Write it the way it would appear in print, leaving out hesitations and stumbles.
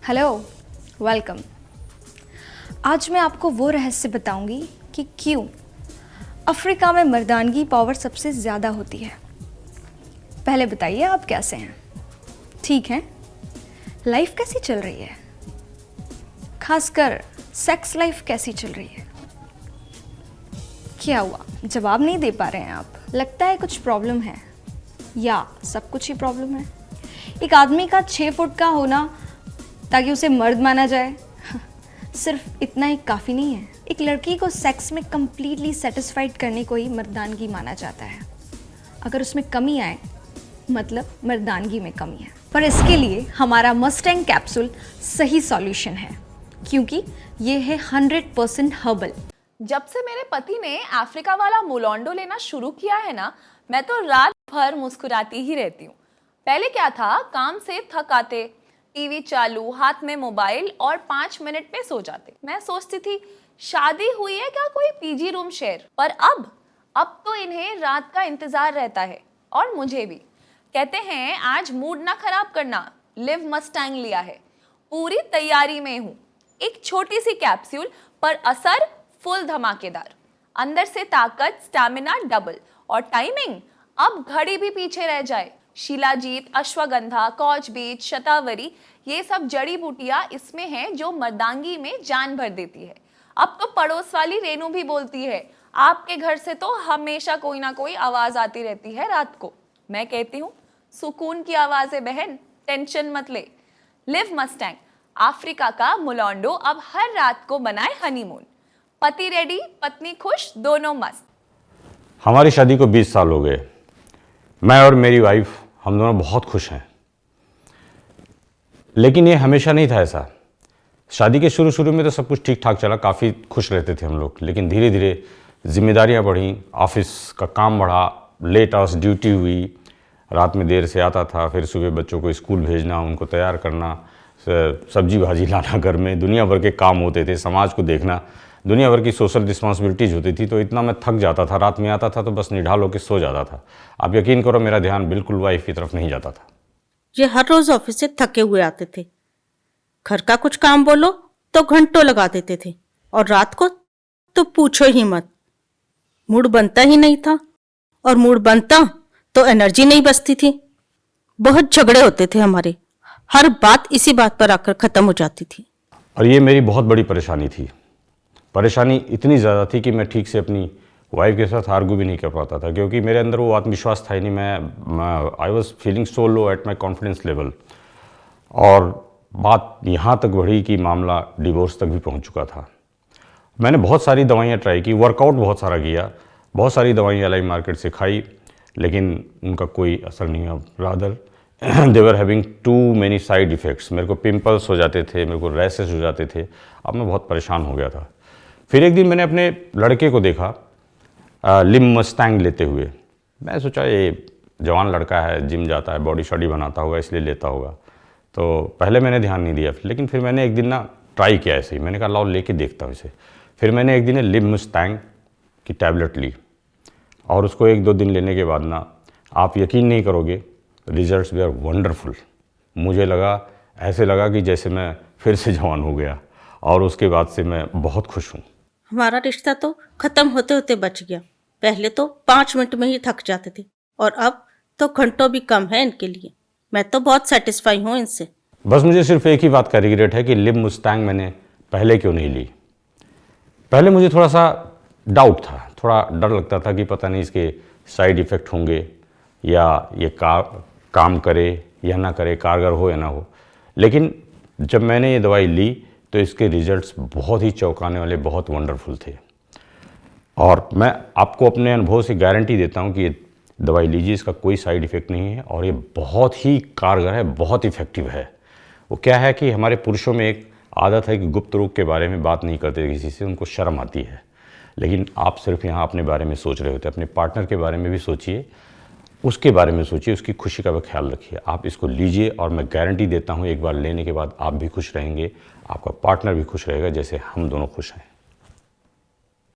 Hello, welcome. आज मैं आपको वो रहस्य बताऊंगी कि क्यों अफ्रीका में मर्दानगी पावर सबसे ज़्यादा होती है। पहले बताइए, आप कैसे हैं? ठीक हैं? लाइफ कैसी चल रही है? खासकर सेक्स लाइफ कैसी चल रही है? क्या हुआ, जवाब नहीं दे पा रहे हैं आप? लगता है कुछ प्रॉब्लम है, या सब कुछ ही प्रॉब्लम है? एक आदमी का 6 फुट का होना ताकि उसे मर्द माना जाए, सिर्फ इतना ही काफ़ी नहीं है। एक लड़की को सेक्स में कंप्लीटली सेटिस्फाइड करने को ही मर्दानगी माना जाता है। अगर उसमें कमी आए मतलब मर्दानगी में कमी है। पर इसके लिए हमारा मस्टैंग कैप्सूल सही सॉल्यूशन है, क्योंकि ये है 100% हर्बल। जब से मेरे पति ने अफ्रीका वाला मोलॉन्डो लेना शुरू किया है ना, मैं तो रात भर मुस्कुराती ही रहती हूँ। पहले क्या था, काम से थक आते, टीवी चालू, हाथ में मोबाइल और 5 मिनट में सो जाते। मैं सोचती थी शादी हुई है क्या कोई पीजी रूम शेयर। पर अब तो इन्हें रात का इंतजार रहता है, और मुझे भी। कहते हैं आज मूड ना खराब करना, लिव मस्टैंग लिया है, पूरी तैयारी में हूँ। एक छोटी सी कैप्सूल पर असर फुल धमाकेदार, अंदर से ताकत, स्टैमिना डबल, और टाइमिंग अब घड़ी भी पीछे रह जाए। शिलाजीत, अश्वगंधा, कॉच बीज, शतावरी, ये सब जड़ी बूटियां इसमें हैं जो मर्दांगी में जान भर देती है। अब तो पड़ोस वाली रेनू भी बोलती है आपके घर से तो हमेशा कोई ना कोई आवाज आती रहती है रात को। मैं कहती हूँ सुकून की आवाज है बहन, टेंशन मत ले। लिव मस्टैंग, अफ्रीका का मोलॉन्डो अब हर रात को बनाए हनीमून। पति रेडी, पत्नी खुश, दोनों मस्त। हमारी शादी को 20 साल हो गए। मैं और मेरी वाइफ, हम दोनों बहुत खुश हैं। लेकिन ये हमेशा नहीं था ऐसा। शादी के शुरू में तो सब कुछ ठीक ठाक चला, काफ़ी खुश रहते थे हम लोग। लेकिन धीरे धीरे जिम्मेदारियां बढ़ी, ऑफिस का काम बढ़ा, लेट आवर्स ड्यूटी हुई, रात में देर से आता था, फिर सुबह बच्चों को स्कूल भेजना, उनको तैयार करना, सब्जी भाजी लाना, घर में दुनिया भर के काम होते थे, समाज को देखना, दुनिया भर की सोशल रिस्पॉन्सिबिलिटीज होती थी। तो इतना मैं थक जाता था, रात में आता था तो बस निढाल होकर सो जाता था। आप यकीन करो मेरा ध्यान बिल्कुल वाइफ की तरफ नहीं जाता था। ये हर रोज ऑफिस से थके हुए आते थे, घर का कुछ काम बोलो तो घंटों लगा देते थे, और रात को तो पूछो ही मत, मूड बनता ही नहीं था, और मूड बनता तो एनर्जी नहीं बचती थी। बहुत झगड़े होते थे हमारे, हर बात इसी बात पर आकर खत्म हो जाती थी। और ये मेरी बहुत बड़ी परेशानी थी। परेशानी इतनी ज़्यादा थी कि मैं ठीक से अपनी वाइफ के साथ आर्गू भी नहीं कर पाता था, क्योंकि मेरे अंदर वो आत्मविश्वास था ही नहीं। मैं I was feeling so low at my confidence level. और बात यहाँ तक बढ़ी कि मामला डिवोर्स तक भी पहुँच चुका था। मैंने बहुत सारी दवाइयाँ ट्राई की, वर्कआउट बहुत सारा किया, बहुत सारी दवाइयाँ लाई मार्केट से खाई, लेकिन उनका कोई असर नहीं हुआ। Rather they were having too many side effects. मेरे को पिंपल्स हो जाते थे, मेरे को रैसेस हो जाते थे। अब मैं बहुत परेशान हो गया था। फिर एक दिन मैंने अपने लड़के को देखा लिव मस्टैंग लेते हुए। मैं सोचा ये जवान लड़का है, जिम जाता है, बॉडी शॉडी बनाता होगा, इसलिए लेता होगा। तो पहले मैंने ध्यान नहीं दिया, लेकिन फिर मैंने एक दिन ना ट्राई किया ऐसे ही। मैंने कहा लाओ लेके देखता हूँ इसे। फिर मैंने एक दिन लिव मस्टैंग की टैबलेट ली, और उसको 1-2 दिन लेने के बाद ना आप यकीन नहीं करोगे, रिजल्ट्स वी आर वंडरफुल। मुझे ऐसे लगा कि जैसे मैं फिर से जवान हो गया, और उसके बाद से मैं बहुत खुश हूँ। हमारा रिश्ता तो खत्म होते होते बच गया। पहले तो 5 मिनट में ही थक जाते थे, और अब तो घंटों भी कम है इनके लिए। मैं तो बहुत सेटिस्फाई हूँ इनसे। बस मुझे सिर्फ एक ही बात का रिग्रेट है कि लिव मस्टैंग मैंने पहले क्यों नहीं ली। पहले मुझे थोड़ा सा डाउट था, थोड़ा डर लगता था कि पता नहीं इसके साइड इफ़ेक्ट होंगे, या ये काम करे या ना करे, कारगर हो या ना हो। लेकिन जब मैंने ये दवाई ली तो इसके रिजल्ट्स बहुत ही चौंकाने वाले, बहुत वंडरफुल थे। और मैं आपको अपने अनुभव से गारंटी देता हूँ कि ये दवाई लीजिए, इसका कोई साइड इफ़ेक्ट नहीं है, और ये बहुत ही कारगर है, बहुत इफ़ेक्टिव है। वो क्या है कि हमारे पुरुषों में एक आदत है कि गुप्त रोग के बारे में बात नहीं करते किसी से, उनको शर्म आती है। लेकिन आप सिर्फ यहाँ अपने बारे में सोच रहे होते, अपने पार्टनर के बारे में भी सोचिए, उसके बारे में सोचिए, उसकी खुशी का भी ख्याल रखिए। आप इसको लीजिए, और मैं गारंटी देता हूँ एक बार लेने के बाद आप भी खुश रहेंगे, आपका पार्टनर भी खुश रहेगा, जैसे हम दोनों खुश हैं।